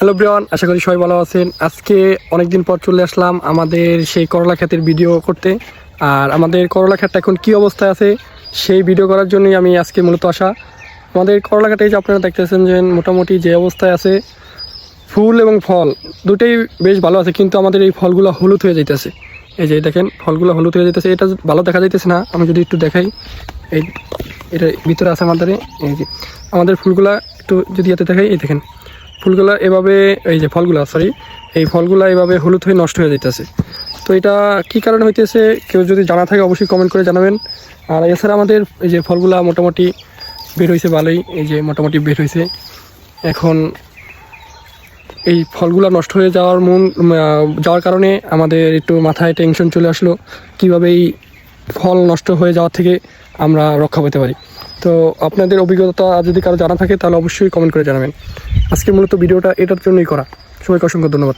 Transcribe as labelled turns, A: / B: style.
A: Hello everyone, আশা করি সবাই ভালো আছেন। আজকে অনেক দিন পর চলে আসলাম আমাদের সেই করলা ক্ষেতের ভিডিও করতে। আর আমাদের করলা ক্ষেতটা এখন কী অবস্থায় আছে সেই ভিডিও করার জন্যই আমি আজকে মূলত আসা। আমাদের করলা ক্ষেতে যে আপনারা দেখতেছেন যে মোটামুটি যে অবস্থায় আছে, ফুল এবং ফল দুটোই বেশ ভালো আছে, কিন্তু আমাদের এই ফলগুলো হলুদ হয়ে যাইতেছে। এই যে দেখেন ফলগুলো হলুদ হয়ে যেতেছে, এটা ভালো দেখা যাইতেছে না। আমি যদি একটু দেখাই, এই এটা ভিতরে আছে আমাদের, এই যে আমাদের ফুলগুলা একটু যদি এতে দেখাই, এই দেখেন ফুলগুলা এভাবে, এই যে ফলগুলা এই ফলগুলা এভাবে হলুদ হয়ে নষ্ট হয়ে যাইতেছে। তো এটা কী কারণে হইতেছে কেউ যদি জানা থাকে অবশ্যই কমেন্ট করে জানাবেন। আর এছাড়া আমাদের এই যে ফলগুলা মোটামুটি বের হয়েছে ভালোই, এই যে মোটামুটি বের হয়েছে। এখন এই ফলগুলো নষ্ট হয়ে যাওয়ার কারণে আমাদের একটু মাথায় টেনশন চলে আসলো, কীভাবে এই ফল নষ্ট হয়ে যাওয়ার থেকে আমরা রক্ষা পেতে পারি। তো আপনাদের অভিজ্ঞতা যদি কারো জানা থাকে তাহলে অবশ্যই কমেন্ট করে জানাবেন। আজকে মূলত ভিডিওটা এটার জন্যই করা। সবাইকে অসংখ্য ধন্যবাদ।